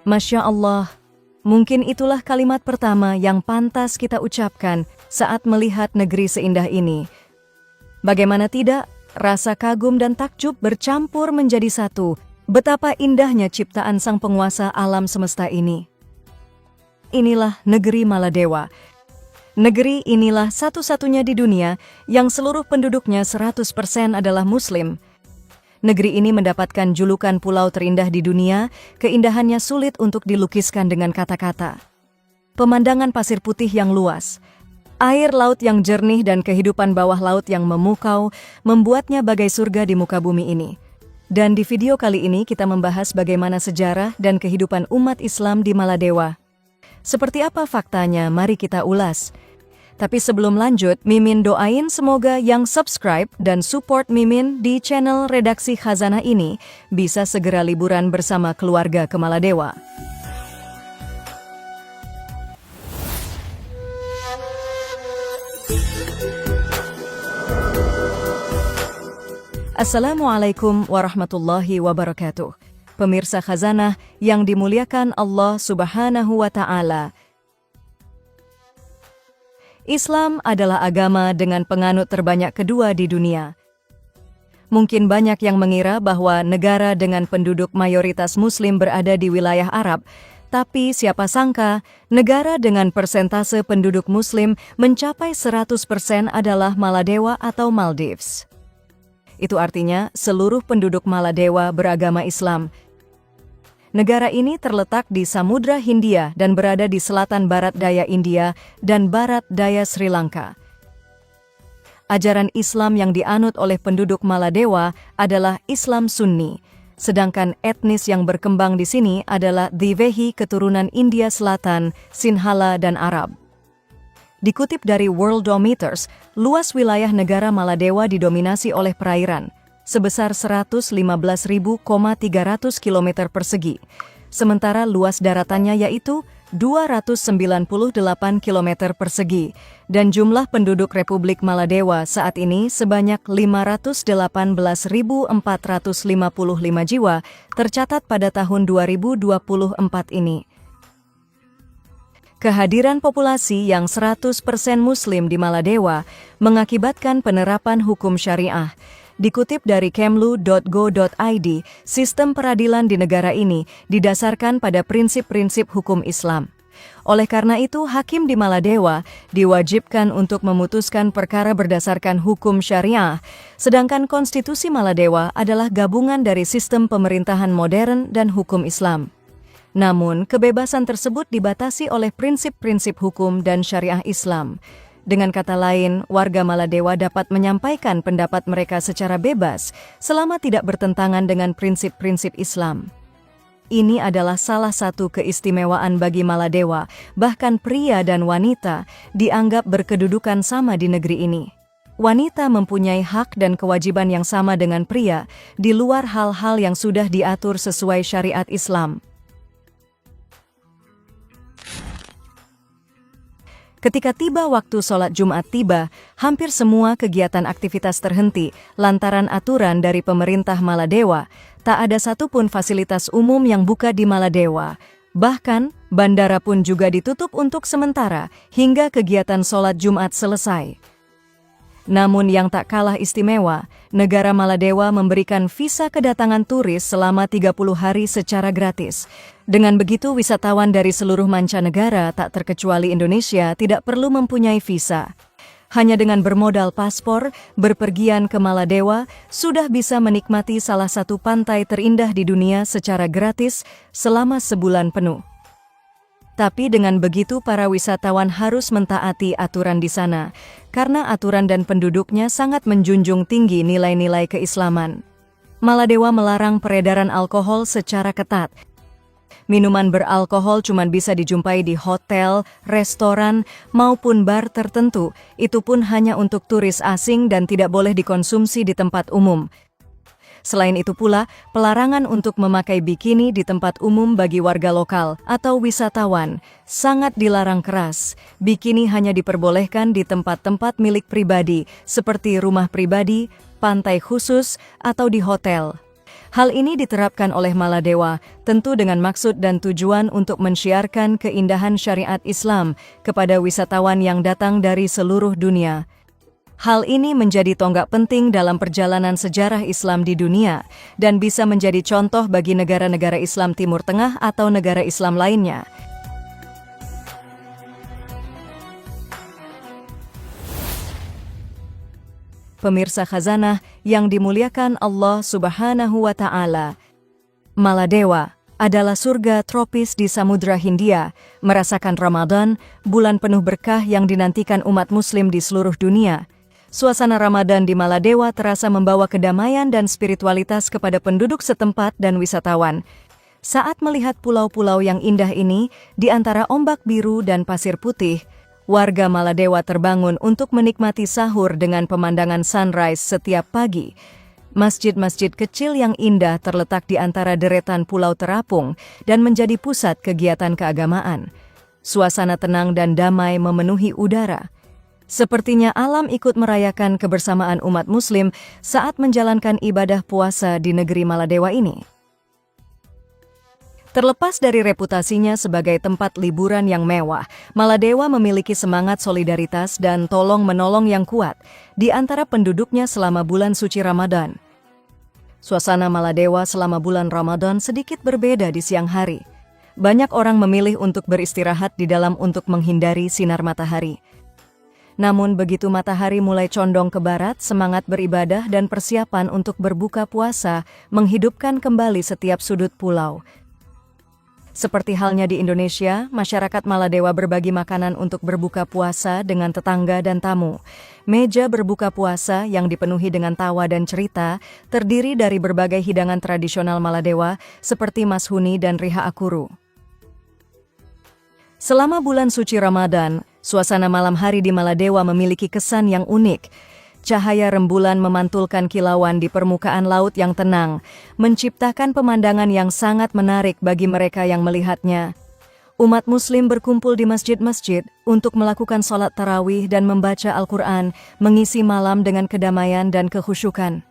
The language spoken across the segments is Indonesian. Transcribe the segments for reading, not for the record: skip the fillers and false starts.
Masya Allah, mungkin itulah kalimat pertama yang pantas kita ucapkan saat melihat negeri seindah ini. Bagaimana tidak, rasa kagum dan takjub bercampur menjadi satu. Betapa indahnya ciptaan sang penguasa alam semesta ini. Inilah negeri Maladewa. Negeri inilah satu-satunya di dunia yang seluruh penduduknya 100% adalah Muslim. Negeri ini mendapatkan julukan pulau terindah di dunia, keindahannya sulit untuk dilukiskan dengan kata-kata. Pemandangan pasir putih yang luas, air laut yang jernih dan kehidupan bawah laut yang memukau membuatnya bagai surga di muka bumi ini. Dan di video kali ini kita membahas bagaimana sejarah dan kehidupan umat Islam di Maladewa. Seperti apa faktanya, mari kita ulas. Tapi sebelum lanjut, Mimin doain semoga yang subscribe dan support Mimin di channel Redaksi Khazanah ini bisa segera liburan bersama keluarga ke Maladewa. Assalamualaikum warahmatullahi wabarakatuh. Pemirsa Khazanah yang dimuliakan Allah Subhanahu wa Ta'ala. Islam adalah agama dengan penganut terbanyak kedua di dunia. Mungkin banyak yang mengira bahwa negara dengan penduduk mayoritas Muslim berada di wilayah Arab, tapi siapa sangka negara dengan persentase penduduk Muslim mencapai 100% adalah Maladewa atau Maldives. Itu artinya seluruh penduduk Maladewa beragama Islam. Negara ini terletak di Samudra Hindia dan berada di selatan barat daya India dan barat daya Sri Lanka. Ajaran Islam yang dianut oleh penduduk Maladewa adalah Islam Sunni, sedangkan etnis yang berkembang di sini adalah Divehi keturunan India Selatan, Sinhala, dan Arab. Dikutip dari Worldometers, luas wilayah negara Maladewa didominasi oleh perairan, sebesar 115.300 km persegi, sementara luas daratannya yaitu 298 km persegi, dan jumlah penduduk Republik Maladewa saat ini sebanyak 518.455 jiwa tercatat pada tahun 2024 ini. Kehadiran populasi yang 100% Muslim di Maladewa mengakibatkan penerapan hukum syariah. Dikutip dari kemlu.go.id, sistem peradilan di negara ini didasarkan pada prinsip-prinsip hukum Islam. Oleh karena itu, hakim di Maladewa diwajibkan untuk memutuskan perkara berdasarkan hukum syariah, sedangkan konstitusi Maladewa adalah gabungan dari sistem pemerintahan modern dan hukum Islam. Namun, kebebasan tersebut dibatasi oleh prinsip-prinsip hukum dan syariah Islam. Dengan kata lain, warga Maladewa dapat menyampaikan pendapat mereka secara bebas selama tidak bertentangan dengan prinsip-prinsip Islam. Ini adalah salah satu keistimewaan bagi Maladewa, bahkan pria dan wanita dianggap berkedudukan sama di negeri ini. Wanita mempunyai hak dan kewajiban yang sama dengan pria di luar hal-hal yang sudah diatur sesuai syariat Islam. Ketika tiba waktu sholat Jumat tiba, hampir semua kegiatan aktivitas terhenti lantaran aturan dari pemerintah Maladewa. Tak ada satupun fasilitas umum yang buka di Maladewa. Bahkan, bandara pun juga ditutup untuk sementara hingga kegiatan sholat Jumat selesai. Namun yang tak kalah istimewa, negara Maladewa memberikan visa kedatangan turis selama 30 hari secara gratis. Dengan begitu, wisatawan dari seluruh mancanegara, tak terkecuali Indonesia, tidak perlu mempunyai visa. Hanya dengan bermodal paspor, berpergian ke Maladewa, sudah bisa menikmati salah satu pantai terindah di dunia secara gratis selama sebulan penuh. Tapi dengan begitu para wisatawan harus mentaati aturan di sana, karena aturan dan penduduknya sangat menjunjung tinggi nilai-nilai keislaman. Maladewa melarang peredaran alkohol secara ketat. Minuman beralkohol cuma bisa dijumpai di hotel, restoran, maupun bar tertentu. Itu pun hanya untuk turis asing dan tidak boleh dikonsumsi di tempat umum. Selain itu pula, pelarangan untuk memakai bikini di tempat umum bagi warga lokal atau wisatawan sangat dilarang keras. Bikini hanya diperbolehkan di tempat-tempat milik pribadi seperti rumah pribadi, pantai khusus, atau di hotel. Hal ini diterapkan oleh Maladewa, tentu dengan maksud dan tujuan untuk mensiarkan keindahan syariat Islam kepada wisatawan yang datang dari seluruh dunia. Hal ini menjadi tonggak penting dalam perjalanan sejarah Islam di dunia dan bisa menjadi contoh bagi negara-negara Islam Timur Tengah atau negara Islam lainnya. Pemirsa Khazanah yang dimuliakan Allah Subhanahu wa Ta'ala, Maladewa adalah surga tropis di Samudra Hindia, merasakan Ramadan, bulan penuh berkah yang dinantikan umat Muslim di seluruh dunia. Suasana Ramadan di Maladewa terasa membawa kedamaian dan spiritualitas kepada penduduk setempat dan wisatawan. Saat melihat pulau-pulau yang indah ini, di antara ombak biru dan pasir putih, warga Maladewa terbangun untuk menikmati sahur dengan pemandangan sunrise setiap pagi. Masjid-masjid kecil yang indah terletak di antara deretan pulau terapung dan menjadi pusat kegiatan keagamaan. Suasana tenang dan damai memenuhi udara. Sepertinya alam ikut merayakan kebersamaan umat Muslim saat menjalankan ibadah puasa di negeri Maladewa ini. Terlepas dari reputasinya sebagai tempat liburan yang mewah, Maladewa memiliki semangat solidaritas dan tolong-menolong yang kuat di antara penduduknya selama bulan suci Ramadan. Suasana Maladewa selama bulan Ramadan sedikit berbeda di siang hari. Banyak orang memilih untuk beristirahat di dalam untuk menghindari sinar matahari. Namun begitu matahari mulai condong ke barat, semangat beribadah dan persiapan untuk berbuka puasa menghidupkan kembali setiap sudut pulau. Seperti halnya di Indonesia, masyarakat Maladewa berbagi makanan untuk berbuka puasa dengan tetangga dan tamu. Meja berbuka puasa yang dipenuhi dengan tawa dan cerita terdiri dari berbagai hidangan tradisional Maladewa seperti mashuni dan riha akuru. Selama bulan suci Ramadan, suasana malam hari di Maladewa memiliki kesan yang unik. Cahaya rembulan memantulkan kilauan di permukaan laut yang tenang, menciptakan pemandangan yang sangat menarik bagi mereka yang melihatnya. Umat Muslim berkumpul di masjid-masjid untuk melakukan sholat tarawih dan membaca Al-Quran, mengisi malam dengan kedamaian dan kekhusyukan.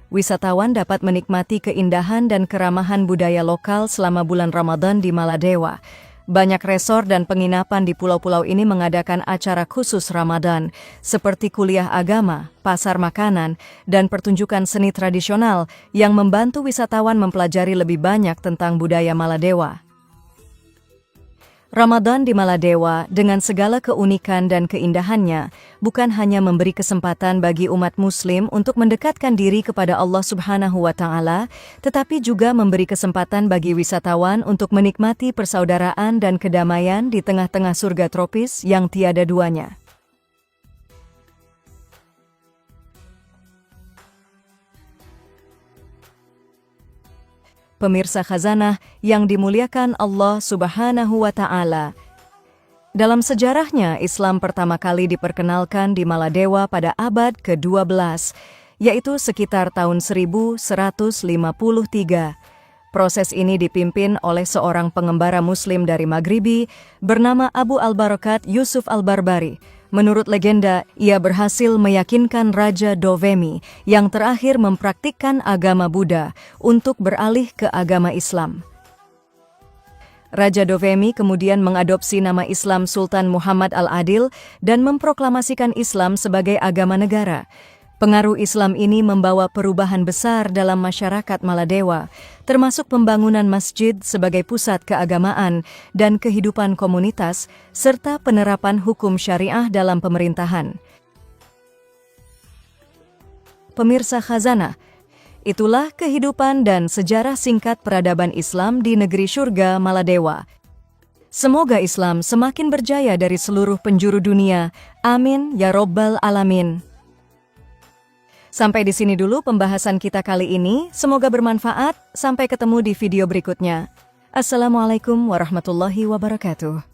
Wisatawan dapat menikmati keindahan dan keramahan budaya lokal selama bulan Ramadan di Maladewa. Banyak resor dan penginapan di pulau-pulau ini mengadakan acara khusus Ramadan, seperti kuliah agama, pasar makanan, dan pertunjukan seni tradisional yang membantu wisatawan mempelajari lebih banyak tentang budaya Maladewa. Ramadan di Maladewa dengan segala keunikan dan keindahannya bukan hanya memberi kesempatan bagi umat Muslim untuk mendekatkan diri kepada Allah Subhanahu wa Ta'ala, tetapi juga memberi kesempatan bagi wisatawan untuk menikmati persaudaraan dan kedamaian di tengah-tengah surga tropis yang tiada duanya. Pemirsa Khazanah yang dimuliakan Allah Subhanahu wa Ta'ala. Dalam sejarahnya, Islam pertama kali diperkenalkan di Maladewa pada abad ke-12, yaitu sekitar tahun 1153. Proses ini dipimpin oleh seorang pengembara Muslim dari Maghribi bernama Abu al-Barakat Yusuf al-Barbari. Menurut legenda, ia berhasil meyakinkan Raja Dovemi yang terakhir mempraktikkan agama Buddha untuk beralih ke agama Islam. Raja Dovemi kemudian mengadopsi nama Islam Sultan Muhammad Al-Adil dan memproklamasikan Islam sebagai agama negara. Pengaruh Islam ini membawa perubahan besar dalam masyarakat Maladewa, termasuk pembangunan masjid sebagai pusat keagamaan dan kehidupan komunitas, serta penerapan hukum syariah dalam pemerintahan. Pemirsa Khazanah, itulah kehidupan dan sejarah singkat peradaban Islam di negeri surga Maladewa. Semoga Islam semakin berjaya dari seluruh penjuru dunia. Amin ya Rabbal Alamin. Sampai di sini dulu pembahasan kita kali ini. Semoga bermanfaat. Sampai ketemu di video berikutnya. Assalamualaikum warahmatullahi wabarakatuh.